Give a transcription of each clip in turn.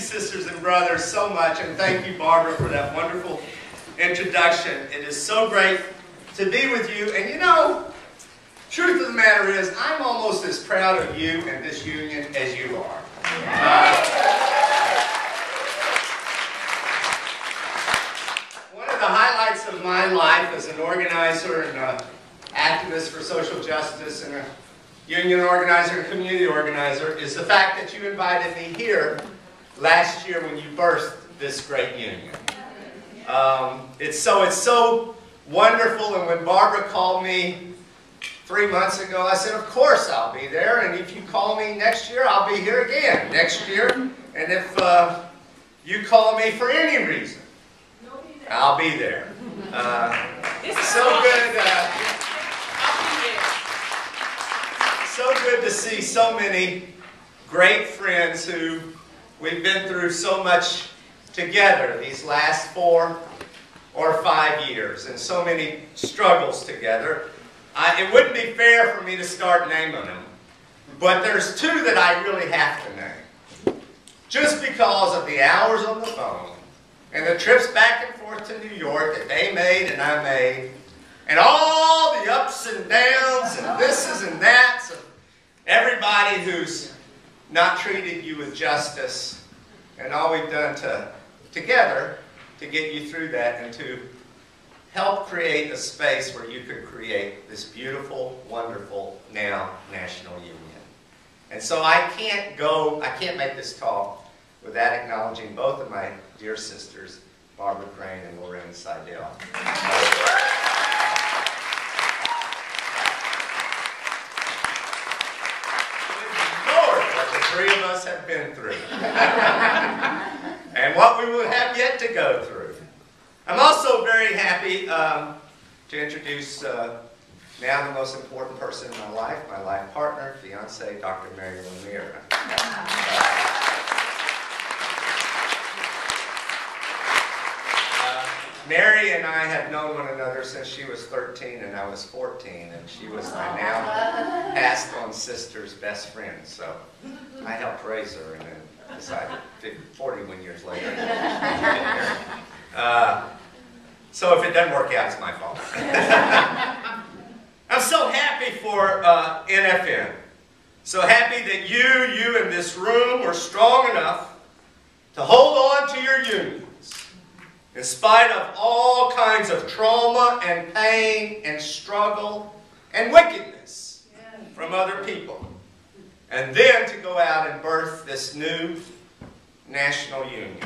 sisters and brothers, so much, and thank you, Barbara, for that wonderful introduction. It is so great to be with you, and you know, truth of the matter is, I'm almost as proud of you and this union as you are. One of the highlights of my life as an organizer and activist for social justice and a union organizer and community organizer is the fact that you invited me here last year when you birthed this great union. It's so wonderful, and when Barbara called me 3 months ago, I said, of course I'll be there, and if you call me next year, I'll be here again next year, and if you call me for any reason, I'll be there. So good to see so many great friends who we've been through so much together these last 4 or 5 years, and so many struggles together. It wouldn't be fair for me to start naming them, but there's 2 that I really have to name. Just because of the hours on the phone, and the trips back and forth to New York that they made and I made, and all the ups and downs and thises and that's of everybody who's not treated you with justice, and all we've done together to get you through that and to help create a space where you could create this beautiful, wonderful, now national union. And so I can't make this talk without acknowledging both of my dear sisters, Barbara Crane and Lorraine Seidel. Lord, what the 3 of us have been through. And what we will have yet to go through. I'm also very happy to introduce now the most important person in my life partner, fiance, Dr. Mary Lemire. Mary and I have known one another since she was 13 and I was 14, and she was my now passed on sister's best friend. So I helped raise her and then decided 41 years later. So if it doesn't work out, it's my fault. I'm so happy for NFN. So happy that you in this room are strong enough to hold on to your unions in spite of all kinds of trauma and pain and struggle and wickedness from other people. And then to go out and birth this new national union.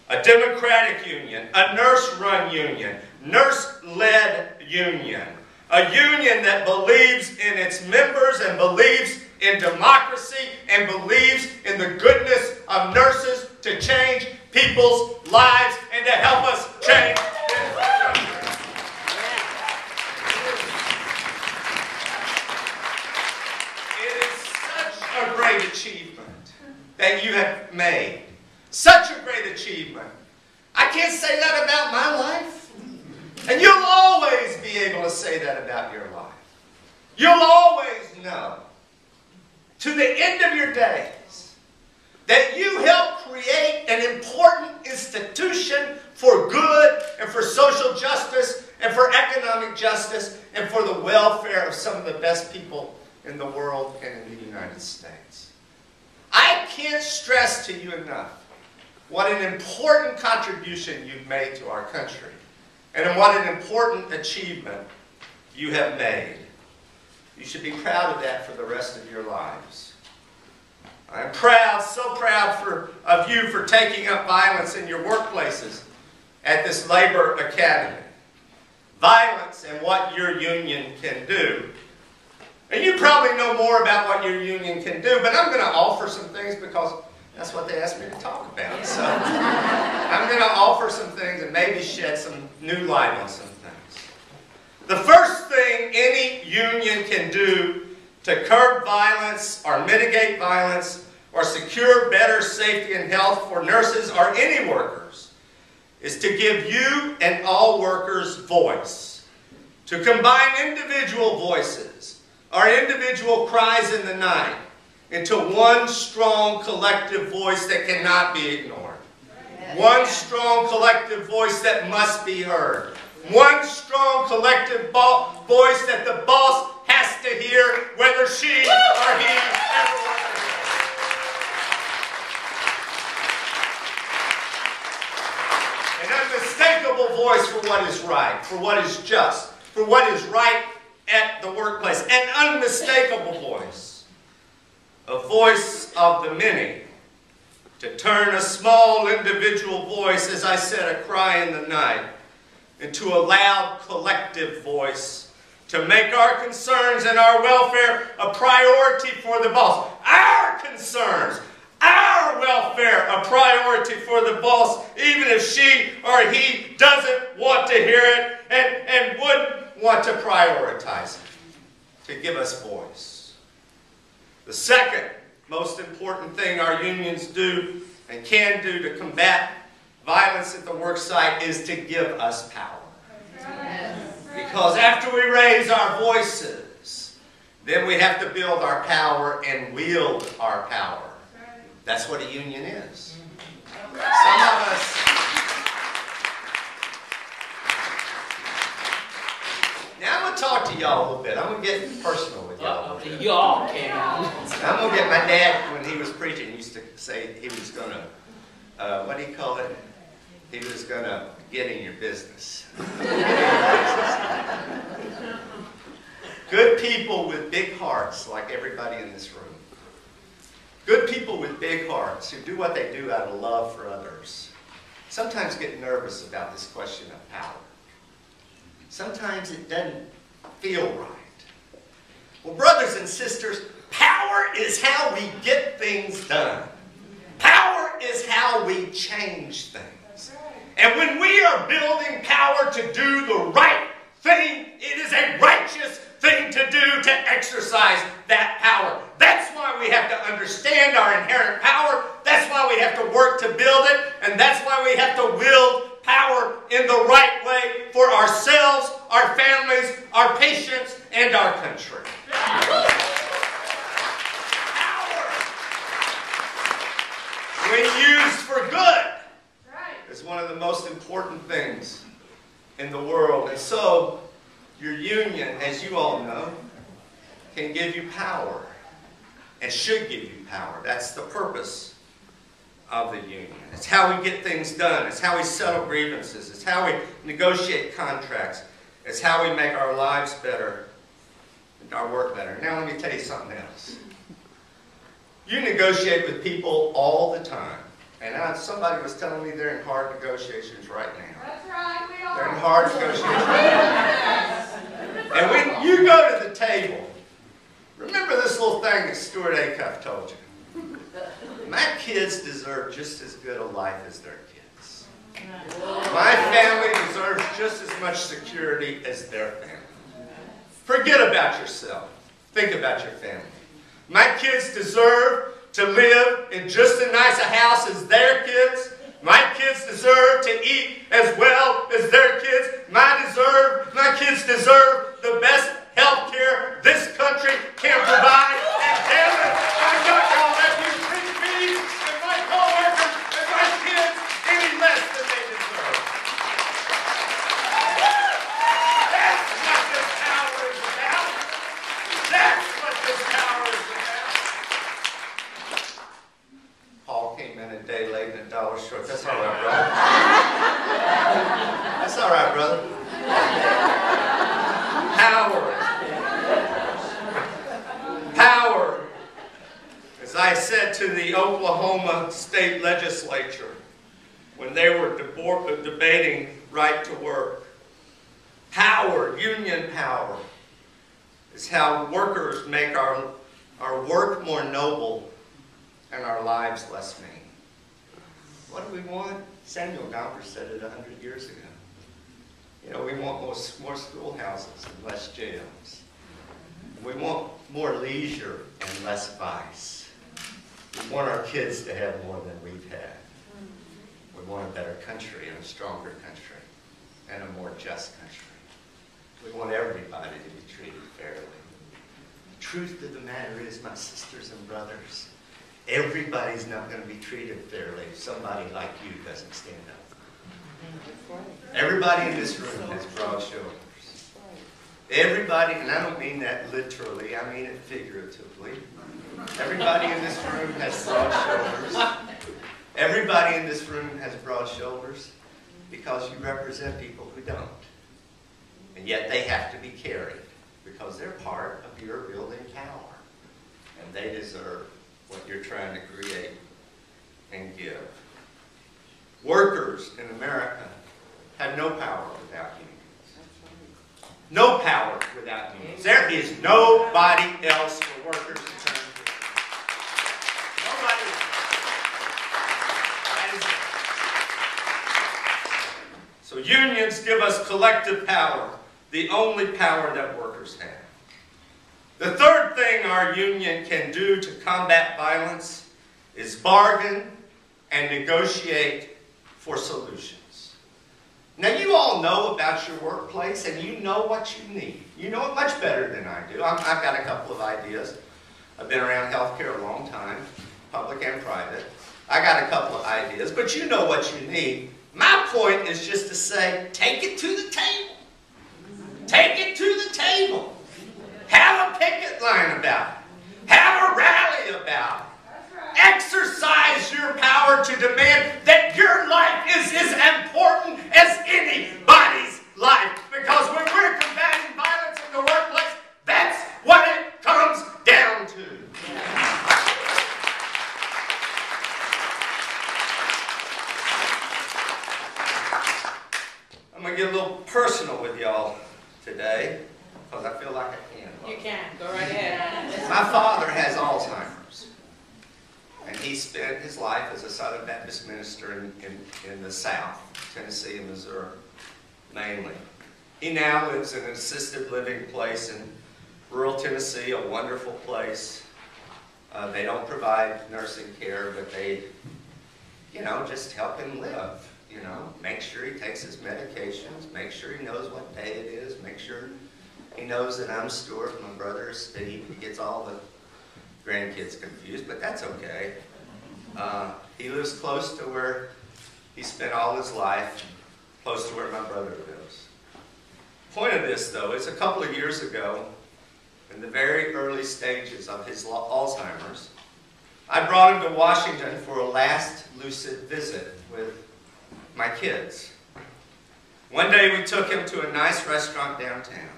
A democratic union, a nurse-run union, nurse-led union, a union that believes in its members and believes in democracy and believes in the goodness of nurses to change people's lives and to help us change this country. It is such a great achievement that you have made. Such a great achievement. I can't say that about my life. And you'll always be able to say that about your life. You'll always know, to the end of your days, that you helped create an important institution for good and for social justice and for economic justice and for the welfare of some of the best people in the world and in the United States. I can't stress to you enough what an important contribution you've made to our country, and what an important achievement you have made. You should be proud of that for the rest of your lives. I'm proud, so proud of you for taking up violence in your workplaces at this labor academy. Violence and what your union can do. And you probably know more about what your union can do, but I'm going to offer some things because that's what they asked me to talk about. So I'm going to offer some things and maybe shed some new light on some things. The first thing any union can do to curb violence or mitigate violence or secure better safety and health for nurses or any workers is to give you and all workers voice. To combine individual voices or individual cries in the night into one strong collective voice that cannot be ignored. One strong collective voice that must be heard. One strong collective voice that the boss has to hear, whether she or he ever wants to hear. An unmistakable voice for what is right, for what is just, for what is right at the workplace. An unmistakable voice. A voice of the many. To turn a small individual voice, as I said, a cry in the night, into a loud collective voice, to make our concerns and our welfare a priority for the boss. Our concerns, our welfare a priority for the boss, even if she or he doesn't want to hear it and wouldn't want to prioritize it, to give us voice. The second most important thing our unions do and can do to combat violence at the work site is to give us power. Because after we raise our voices, then we have to build our power and wield our power. That's what a union is. Some of us... Now I'm going to talk to y'all a little bit. I'm going to get personal with y'all. Y'all can. I'm going to get my dad, when he was preaching, he used to say he was going to, what do you call it? He was going to get in your business. Good people with big hearts, like everybody in this room. Good people with big hearts who do what they do out of love for others sometimes get nervous about this question of power. Sometimes it doesn't feel right. Well, brothers and sisters, power is how we get things done. Power is how we change things. And when we are building power to do the right thing, it is a righteous thing to do to exercise that power. That's why we have to understand our inherent power. That's why we have to work to build it. And that's why we have to wield power in the right way for ourselves, our families, our patients, and our country. Power, when used for good, is one of the most important things in the world. And so, your union, as you all know, can give you power and should give you power. That's the purpose of the union. It's how we get things done. It's how we settle grievances. It's how we negotiate contracts. It's how we make our lives better and our work better. Now let me tell you something else. You negotiate with people all the time. And somebody was telling me they're in hard negotiations right now. That's right, we are. They're in hard negotiations right now. And when you go to the table, remember this little thing that Stewart Acuff told you. My kids deserve just as good a life as their kids. My family deserves just as much security as their family. Forget about yourself. Think about your family. My kids deserve to live in just as nice a house as their kids. My kids deserve to eat as well as their kids. My kids deserve the best health care this country can provide. And damn it, I'm not going to let you treat me and my co-workers and my kids any less than they deserve. That's what this power is about. That's what this power is about. Paul came in a day late and $1 short. That's all right, brother. That's all right, brother. Power. Power. As I said to the Oklahoma State Legislature when they were debating right to work, power, union power, is how workers make our work more noble and our lives less mean. What do we want? Samuel Gompers said it 100 years ago. You know, we want more schoolhouses and less jails. We want more leisure and less vice. We want our kids to have more than we've had. We want a better country and a stronger country and a more just country. We want everybody to be treated fairly. truth of the matter is, my sisters and brothers, everybody's not going to be treated fairly if somebody like you doesn't stand up. Everybody in this room has broad shoulders. Everybody, and I don't mean that literally, I mean it figuratively. Everybody in this room has broad shoulders. Everybody in this room has broad shoulders because you represent people who don't. And yet they have to be carried because they're part of your building power. And they deserve what you're trying to create and give. Workers in America have no power without unions. No power without unions. There is nobody else for workers in terms of nobody else. So unions give us collective power, the only power that workers have. The third thing our union can do to combat violence is bargain and negotiate for solutions. Now, you all know about your workplace, and you know what you need. You know it much better than I do. I've got a couple of ideas. I've been around healthcare a long time, public and private. I got a couple of ideas, but you know what you need. My point is just to say, take it to the table. Take it to the table. Have a picket line about it. Have a rally about it. Exercise your power to demand that your life is as important as anybody's life. Because when we're combating violence in the workplace, that's what it comes down to. I'm going to get a little personal with y'all today because I feel like I can. You can. Go right ahead. My father has Alzheimer's. And he spent his life as a Southern Baptist minister in the South, Tennessee and Missouri, mainly. He now lives in an assisted living place in rural Tennessee, a wonderful place. They don't provide nursing care, but they, just help him live. Make sure he takes his medications, make sure he knows what day it is, make sure he knows that I'm Stewart, my brother is Steve. He gets all the grandkids confused, but that's okay. He lives close to where he spent all his life, close to where my brother lives. Point of this, though, is a couple of years ago, in the very early stages of his Alzheimer's, I brought him to Washington for a last lucid visit with my kids. One day we took him to a nice restaurant downtown.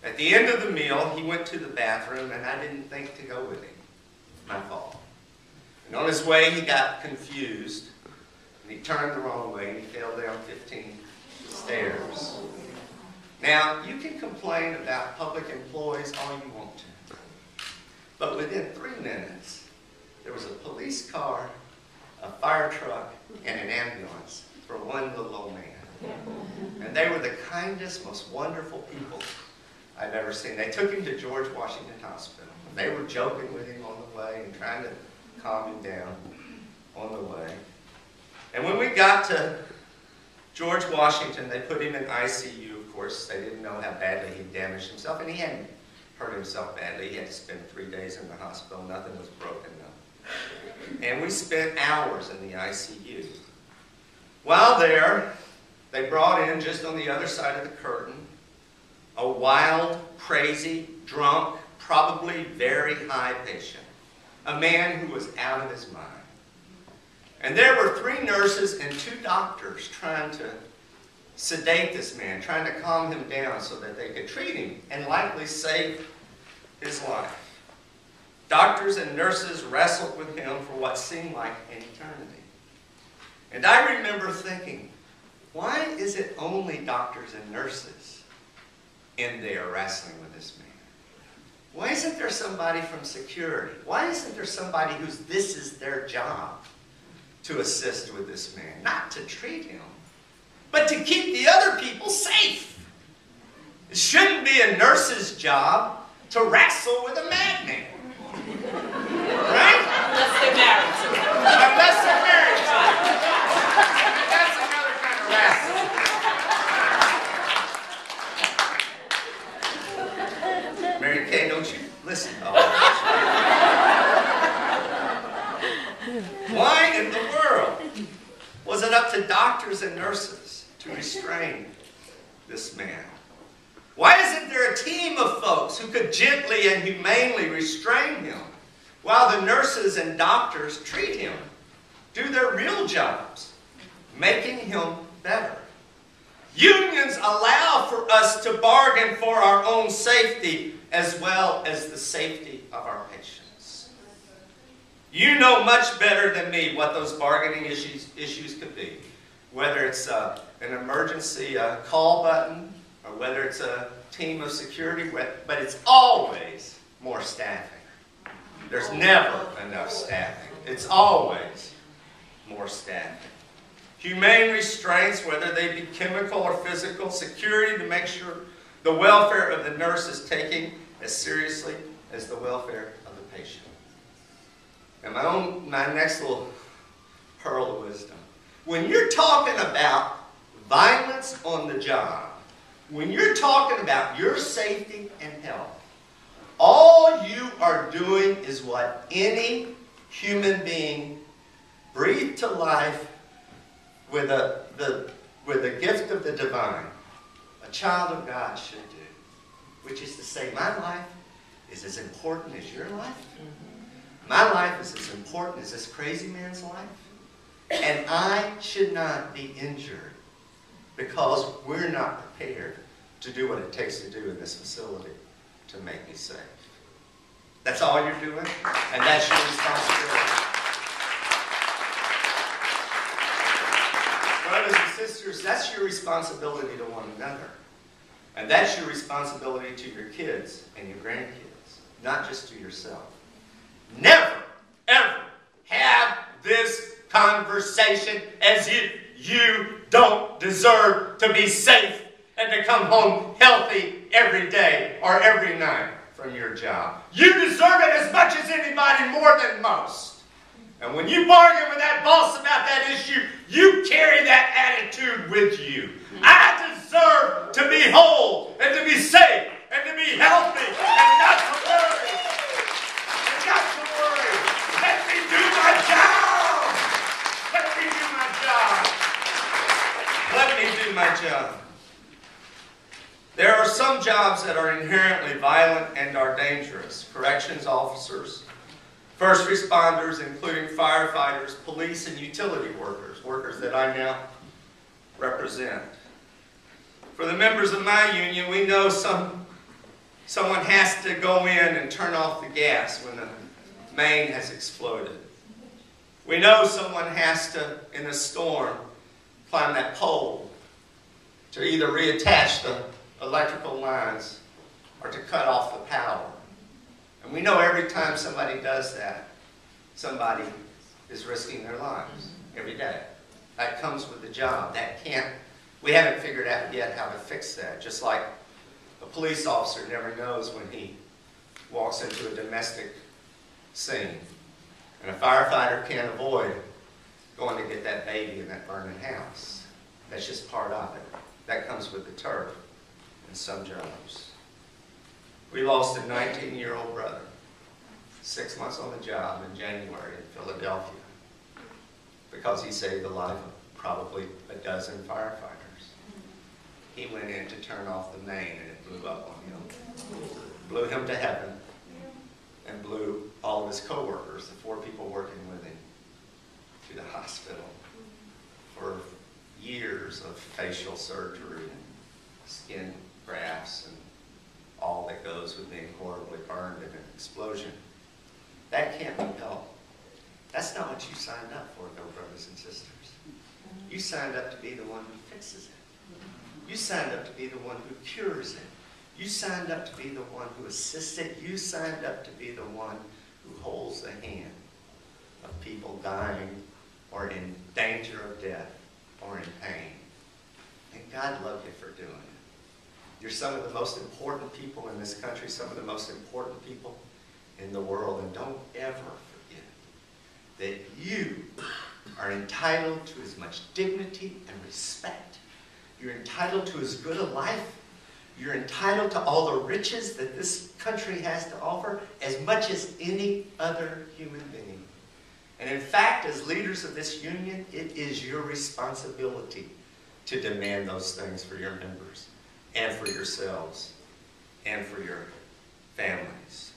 At the end of the meal, he went to the bathroom, and I didn't think to go with him. My fault. And on his way, he got confused, and he turned the wrong way, and he fell down 15 stairs. Now, you can complain about public employees all you want to, but within 3 minutes, there was a police car, a fire truck, and an ambulance for one little old man. And they were the kindest, most wonderful people I've ever seen. They took him to George Washington Hospital. They were joking with him on the way and trying to calm him down on the way. And when we got to George Washington, they put him in ICU, of course. They didn't know how badly he'd damaged himself, and he hadn't hurt himself badly. He had to spend 3 days in the hospital. Nothing was broken, though. And we spent hours in the ICU. While there, they brought in, just on the other side of the curtain, a wild, crazy, drunk, probably very high patient. A man who was out of his mind. And there were 3 nurses and 2 doctors trying to sedate this man, trying to calm him down so that they could treat him and likely save his life. Doctors and nurses wrestled with him for what seemed like an eternity. And I remember thinking, why is it only doctors and nurses in there wrestling with this man? Why isn't there somebody from security? Why isn't there somebody this is their job to assist with this man? Not to treat him, but to keep the other people safe. It shouldn't be a nurse's job to wrestle with a madman. Right? Unless they're married to him. Unless they're married to him. That's another kind of wrestling. Mary Kay, don't you listen Why in the world was it up to doctors and nurses to restrain this man? Why isn't there a team of folks who could gently and humanely restrain him while the nurses and doctors treat him, do their real jobs, making him better? Unions allow for us to bargain for our own safety as well as the safety of our patients. You know much better than me what those bargaining issues could be, whether it's an emergency call button, or whether it's a team of security, but it's always more staffing. There's never enough staffing. It's always more staffing. Humane restraints, whether they be chemical or physical, security to make sure the welfare of the nurse is taken as seriously as the welfare of the patient. And my next little pearl of wisdom. When you're talking about violence on the job, when you're talking about your safety and health, all you are doing is what any human being breathed to life with a gift of the divine, a child of God should do, which is to say, my life is as important as your life. My life is as important as this crazy man's life. And I should not be injured because we're not prepared to do what it takes to do in this facility to make me safe. That's all you're doing, and that's your responsibility. Brothers and sisters, that's your responsibility to one another. And that's your responsibility to your kids and your grandkids, not just to yourself. Never, ever have this conversation as if you don't deserve to be safe and to come home healthy every day or every night from your job. You deserve it as much as anybody, more than most. And when you bargain with that boss about that issue, you carry that attitude with you. I deserve to be whole and to be safe and to be healthy and not to worry. And not to worry. Let me do my job. Let me do my job. Let me do my job. There are some jobs that are inherently violent and are dangerous. Corrections officers, first responders, including firefighters, police, and utility workers, workers that I now represent. For the members of my union, we know someone has to go in and turn off the gas when the main has exploded. We know someone has to, in a storm, climb that pole to either reattach the electrical lines or to cut off the power. And we know every time somebody does that, somebody is risking their lives every day. That comes with the job. We haven't figured out yet how to fix that. Just like a police officer never knows when he walks into a domestic scene. And a firefighter can't avoid going to get that baby in that burning house. That's just part of it. That comes with the turf and some jobs. We lost a 19-year-old brother, 6 months on the job in January in Philadelphia, because he saved the life of probably a dozen firefighters. He went in to turn off the main and it blew up on him. Blew him to heaven and blew all of his co-workers, the 4 people working with him, to the hospital for years of facial surgery and skin grafts and all that goes with being horribly burned in an explosion. That can't be helped. That's not what you signed up for, though, brothers and sisters. You signed up to be the one who fixes it. You signed up to be the one who cures it. You signed up to be the one who assists it. You signed up to be the one who holds the hand of people dying or in danger of death or in pain. And God loved you for doing it. You're some of the most important people in this country, some of the most important people in the world. And don't ever forget that you are entitled to as much dignity and respect. You're entitled to as good a life. You're entitled to all the riches that this country has to offer as much as any other human being. And in fact, as leaders of this union, it is your responsibility to demand those things for your members and for yourselves and for your families.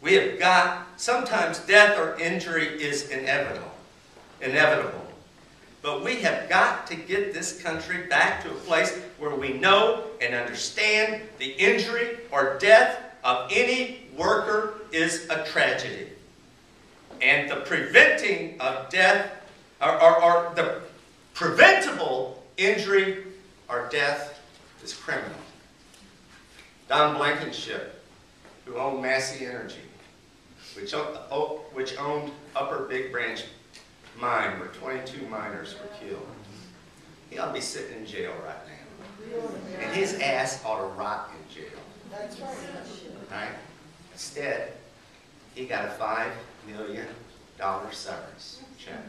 We have got, sometimes death or injury is inevitable. But we have got to get this country back to a place where we know and understand the injury or death of any worker is a tragedy. And the preventing of death, or the preventable injury or death is criminal. Don Blankenship, who owned Massey Energy, which owned Upper Big Branch Mine, where 22 miners were killed. He ought to be sitting in jail right now. And his ass ought to rot in jail. That's right. Instead, he got a $5 million severance check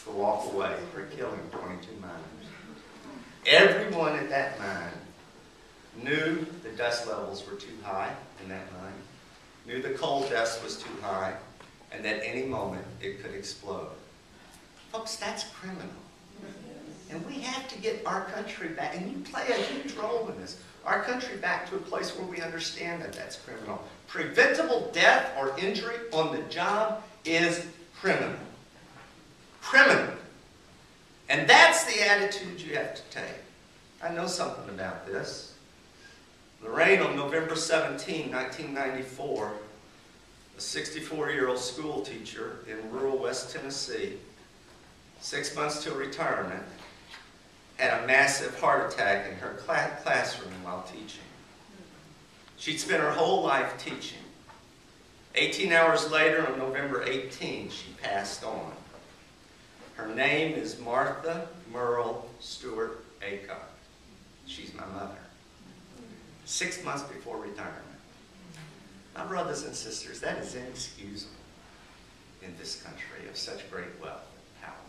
to walk away for killing 22 miners. Everyone at that mine knew the dust levels were too high in that mine, knew the coal dust was too high, and that any moment it could explode. Folks, that's criminal. And we have to get our country back, and you play a huge role in this, our country back to a place where we understand that that's criminal. Preventable death or injury on the job is criminal. Criminal. And that's the attitude you have to take. I know something about this. Lorraine, on November 17, 1994, a 64-year-old school teacher in rural West Tennessee, 6 months till retirement, had a massive heart attack in her classroom while teaching. She'd spent her whole life teaching. 18 hours later, on November 18, she passed on. Her name is Martha Merle Stewart Acuff. She's my mother. 6 months before retirement. My brothers and sisters, that is inexcusable in this country of such great wealth and power.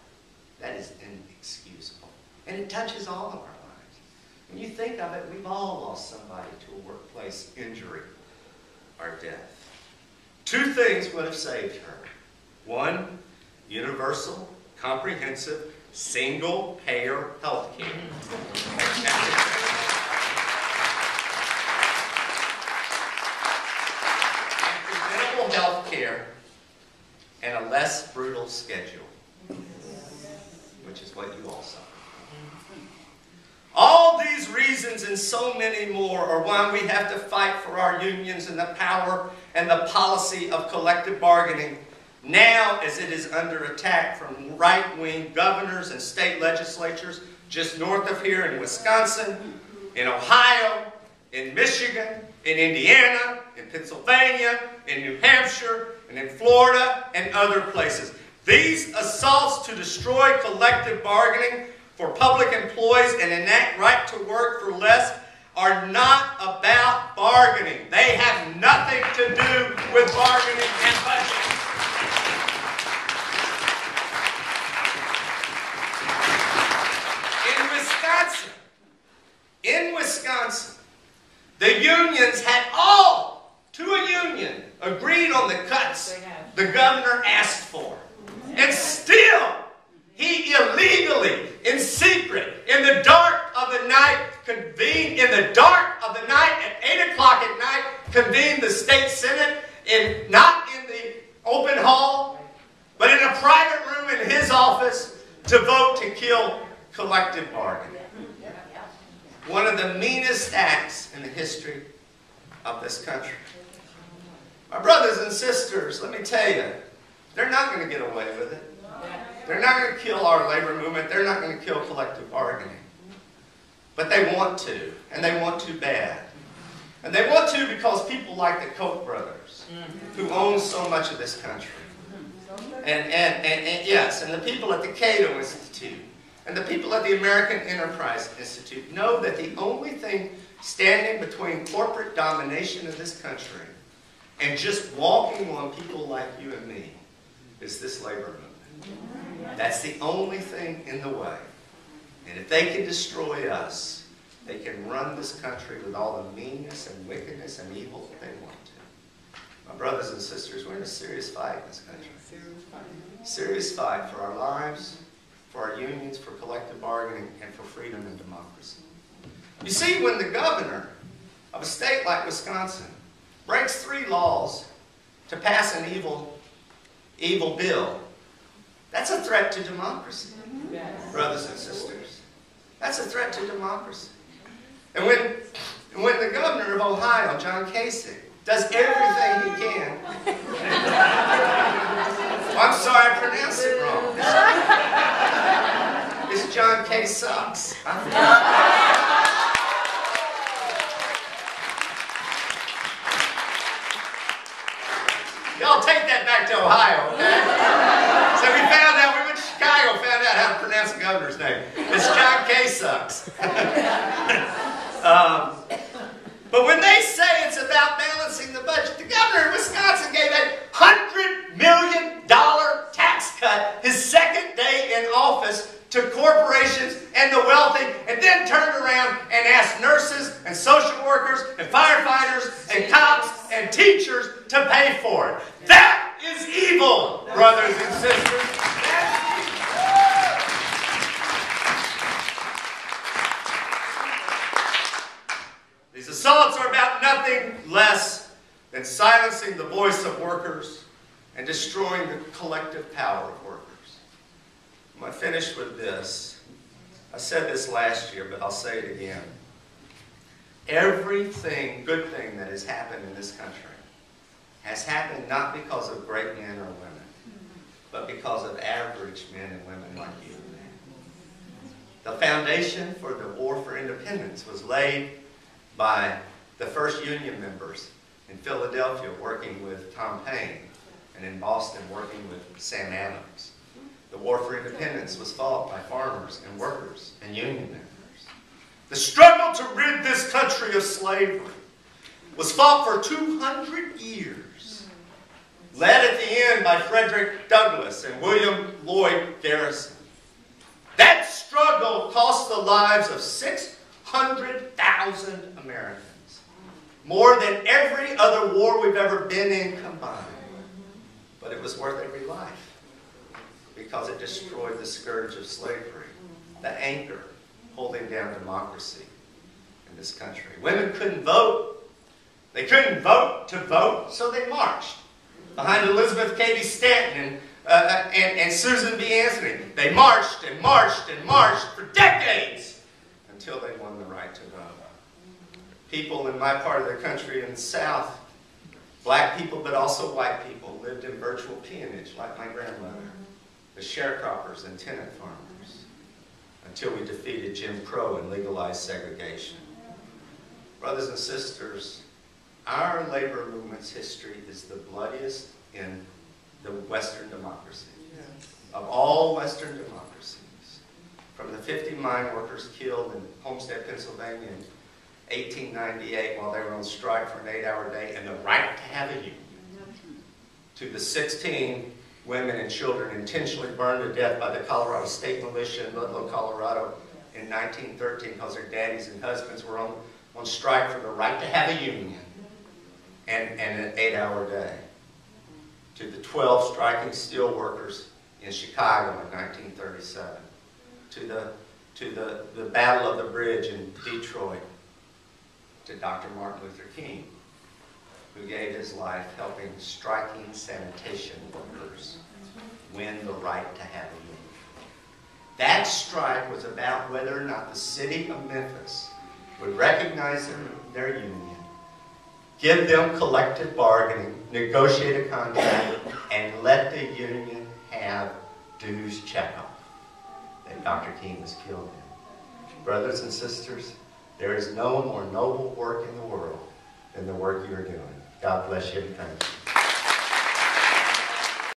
That is inexcusable. And it touches all of our lives. When you think of it, we've all lost somebody to a workplace injury or death. Two things would have saved her. One, universal, comprehensive, single-payer health care. Health care and a less brutal schedule, which is what you all suffer. All these reasons and so many more are why we have to fight for our unions and the power and the policy of collective bargaining now as it is under attack from right-wing governors and state legislatures just north of here in Wisconsin, in Ohio, in Michigan, in Indiana, in Pennsylvania, in New Hampshire, and in Florida, and other places. These assaults to destroy collective bargaining for public employees and enact right to work for less are not about bargaining. They have nothing to do with bargaining and budgeting. In Wisconsin, the unions had all, to a union, agreed on the cuts the governor asked for. And still, he illegally, in secret, in the dark of the night, convened, at 8 o'clock at night, convened the state senate, not in the open hall, but in a private room in his office to vote to kill collective bargaining. One of the meanest acts in the history of this country. My brothers and sisters, let me tell you, they're not going to get away with it. They're not going to kill our labor movement. They're not going to kill collective bargaining. But they want to, and they want to bad. And they want to because people like the Koch brothers, who own so much of this country. And yes, and the people at the Cato Institute, and the people at the American Enterprise Institute know that the only thing standing between corporate domination of this country and just walking on people like you and me is this labor movement. That's the only thing in the way. And if they can destroy us, they can run this country with all the meanness and wickedness and evil that they want to. My brothers and sisters, we're in a serious fight in this country. Serious fight for our lives, for our unions, for collective bargaining, and for freedom and democracy. You see, when the governor of a state like Wisconsin breaks 3 laws to pass an evil bill, that's a threat to democracy, brothers and sisters. That's a threat to democracy. And when the governor of Ohio, John Kasich, does everything he can. Oh, I'm sorry, I pronounced it wrong. It's John K. Sucks. Y'all take that back to Ohio, okay? So we went to Chicago, found out how to pronounce the governor's name. It's John K. Sucks. But when they say it's about balancing the budget, the governor of Wisconsin gave a $100 million tax cut his second day in office to corporations and the wealthy, and then turned around and asked nurses and social workers and firefighters and cops and teachers to pay for it. That is evil, brothers and sisters. These assaults are about nothing less than silencing the voice of workers and destroying the collective power of workers. I'm going to finish with this. I said this last year, but I'll say it again. Everything, good thing that has happened in this country has happened not because of great men or women, but because of average men and women like you. The foundation for the War for Independence was laid by the first union members in Philadelphia working with Tom Paine, and in Boston working with Sam Adams. The War for Independence was fought by farmers and workers and union members. The struggle to rid this country of slavery was fought for 200 years, led at the end by Frederick Douglass and William Lloyd Garrison. That struggle cost the lives of 600,000 Americans, more than every other war we've ever been in combined. But it was worth every life because it destroyed the scourge of slavery, the anchor holding down democracy in this country. Women couldn't vote. They couldn't vote to vote, so they marched behind Elizabeth Cady Stanton and Susan B. Anthony. They marched and marched and marched for decades until they won the right to vote. People in my part of the country in the South, black people but also white people, lived in virtual peonage like my grandmother, the sharecroppers and tenant farmers, until we defeated Jim Crow and legalized segregation. Brothers and sisters, our labor movement's history is the bloodiest in the Western democracy. Of all Western democracies. From the 50 mine workers killed in Homestead, Pennsylvania in 1898 while they were on strike for an 8-hour day and the right to have a union, to the 16 women and children intentionally burned to death by the Colorado State Militia in Ludlow, Colorado in 1913 because their daddies and husbands were on strike for the right to have a union and an 8-hour day. To the 12 striking steel workers in Chicago in 1937. To the Battle of the Bridge in Detroit. To Dr. Martin Luther King, who gave his life helping striking sanitation workers win the right to have a union. That strike was about whether or not the city of Memphis would recognize their union, give them collective bargaining, negotiate a contract, and let the union have dues checkoff that Dr. King was killed in. Brothers and sisters, there is no more noble work in the world than the work you are doing. God bless you and thank you.